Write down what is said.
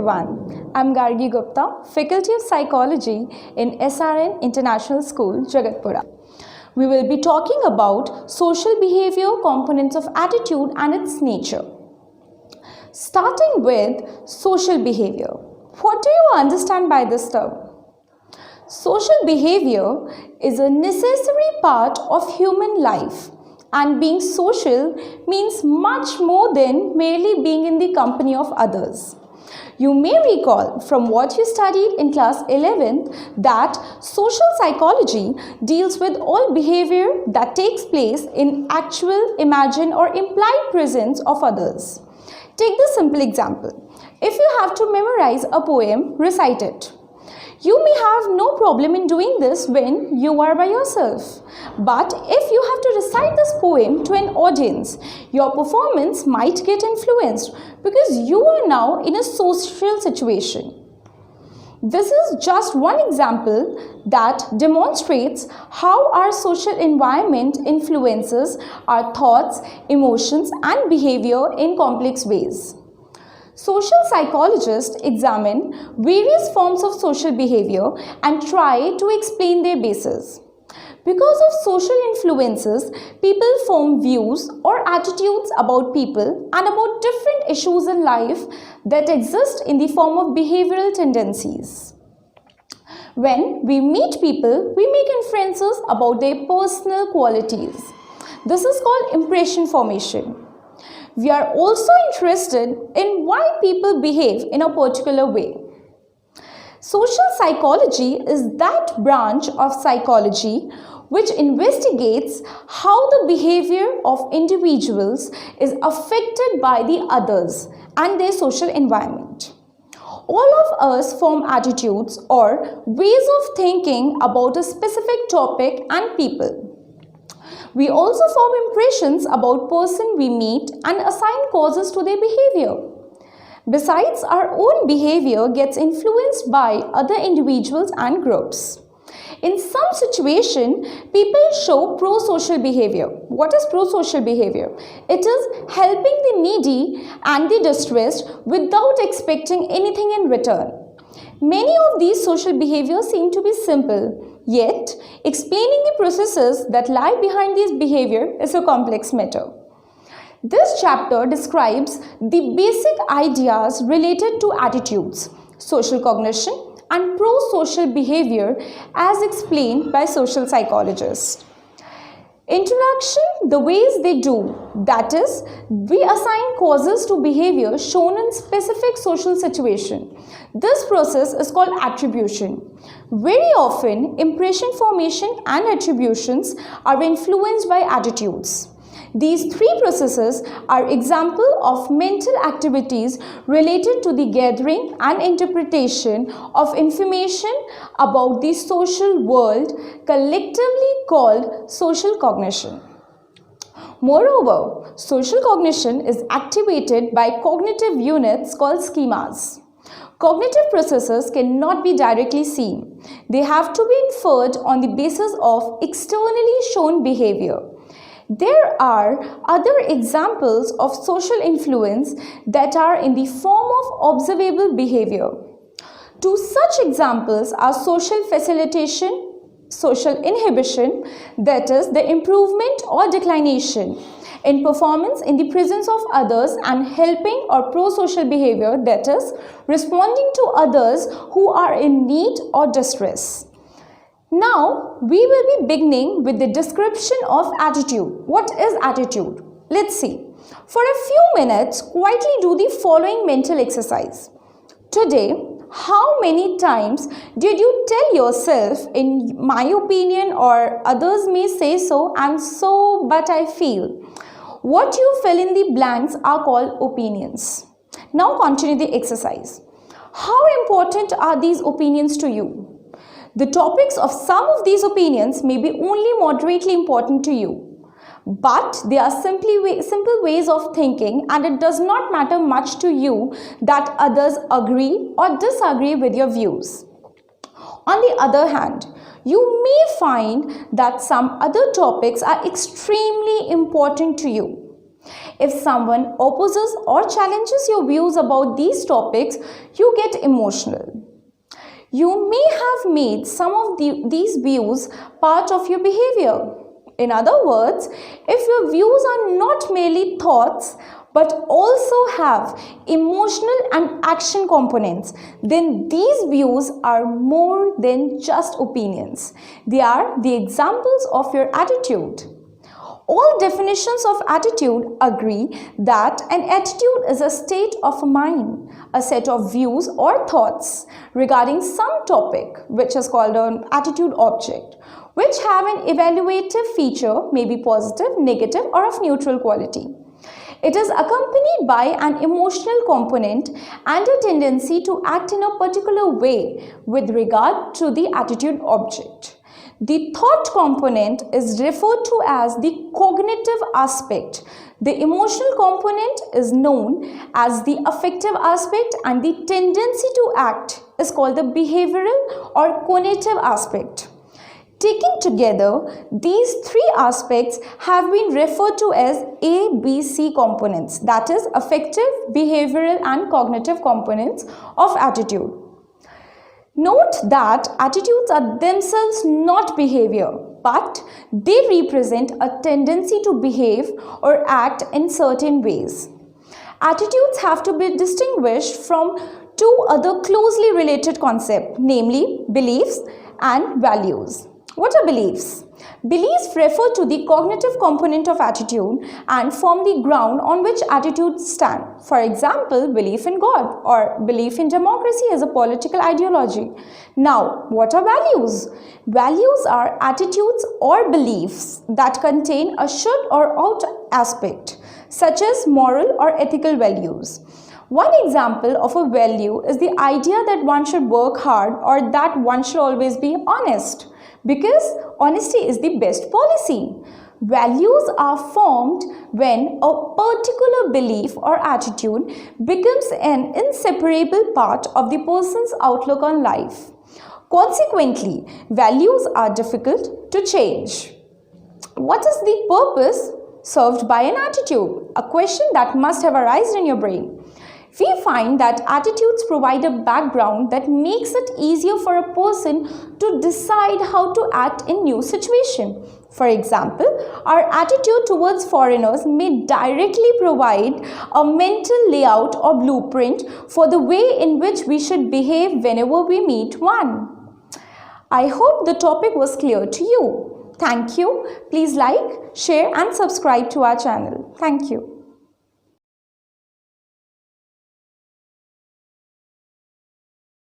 everyone, I'm Gargi Gupta, Faculty of Psychology in SRN International School, Jaipur. We will be talking about social behavior, components of attitude and its nature. Starting with social behavior. What do you understand by this term? Social behavior is a necessary part of human life. And being social means much more than merely being in the company of others. You may recall from what you studied in class 11th that social psychology deals with all behavior that takes place in actual, imagined or implied presence of others. Take this simple example. If you have to memorize a poem, recite it. You may have no problem in doing this when you are by yourself. But if you have to recite this poem to an audience, your performance might get influenced because you are now in a social situation. This is just one example that demonstrates how our social environment influences our thoughts, emotions, and behavior in complex ways. Social psychologists examine various forms of social behavior and try to explain their basis. Because of social influences, people form views or attitudes about people and about different issues in life that exist in the form of behavioral tendencies. When we meet people, we make inferences about their personal qualities. This is called impression formation. We are also interested in why people behave in a particular way. Social psychology is that branch of psychology which investigates how the behavior of individuals is affected by the others and their social environment. All of us form attitudes or ways of thinking about a specific topic and people. We also form impressions about person we meet and assign causes to their behavior. Besides, our own behavior gets influenced by other individuals and groups. In some situation, people show pro-social behavior. What is pro-social behavior? It is helping the needy and the distressed without expecting anything in return. Many of these social behaviors seem to be simple. Yet, explaining the processes that lie behind this behavior is a complex matter. This chapter describes the basic ideas related to attitudes, social cognition, and pro-social behavior as explained by social psychologists. Introduction, the ways they do, that is, we assign causes to behavior shown in specific social situation. This process is called attribution. Very often, impression formation and attributions are influenced by attitudes. These three processes are examples of mental activities related to the gathering and interpretation of information about the social world, collectively called social cognition. Moreover, social cognition is activated by cognitive units called schemas. Cognitive processes cannot be directly seen. They have to be inferred on the basis of externally shown behavior. There are other examples of social influence that are in the form of observable behavior. Two such examples are social facilitation, social inhibition, that is the improvement or declination in performance in the presence of others, and helping or pro-social behavior, that is responding to others who are in need or distress. Now, we will be beginning with the description of attitude. What is attitude? Let's see. For a few minutes, quietly do the following mental exercise. Today, how many times did you tell yourself, in my opinion, or others may say so, and so, but I feel? What you fill in the blanks are called opinions. Now continue the exercise. How important are these opinions to you? The topics of some of these opinions may be only moderately important to you, but they are simple ways of thinking, and it does not matter much to you that others agree or disagree with your views. On the other hand, you may find that some other topics are extremely important to you. If someone opposes or challenges your views about these topics, you get emotional. You may have made some of these views part of your behavior. In other words, if your views are not merely thoughts but also have emotional and action components, then these views are more than just opinions. They are the examples of your attitude. All definitions of attitude agree that an attitude is a state of mind, a set of views or thoughts regarding some topic, which is called an attitude object, which have an evaluative feature, may be positive, negative, or of neutral quality. It is accompanied by an emotional component and a tendency to act in a particular way with regard to the attitude object. The thought component is referred to as the cognitive aspect. The emotional component is known as the affective aspect, and the tendency to act is called the behavioral or cognitive aspect. Taken together, these three aspects have been referred to as ABC components, that is, affective, behavioral, and cognitive components of attitude. Note that attitudes are themselves not behavior, but they represent a tendency to behave or act in certain ways. Attitudes have to be distinguished from two other closely related concepts, namely beliefs and values. What are beliefs? Beliefs refer to the cognitive component of attitude and form the ground on which attitudes stand. For example, belief in God or belief in democracy as a political ideology. Now, what are values? Values are attitudes or beliefs that contain a should or ought aspect, such as moral or ethical values. One example of a value is the idea that one should work hard or that one should always be honest, because honesty is the best policy. Values are formed when a particular belief or attitude becomes an inseparable part of the person's outlook on life. Consequently, values are difficult to change. What is the purpose served by an attitude? A question that must have arisen in your brain. We find that attitudes provide a background that makes it easier for a person to decide how to act in new situations. For example, our attitude towards foreigners may directly provide a mental layout or blueprint for the way in which we should behave whenever we meet one. I hope the topic was clear to you. Thank you. Please like, share and subscribe to our channel. Thank you.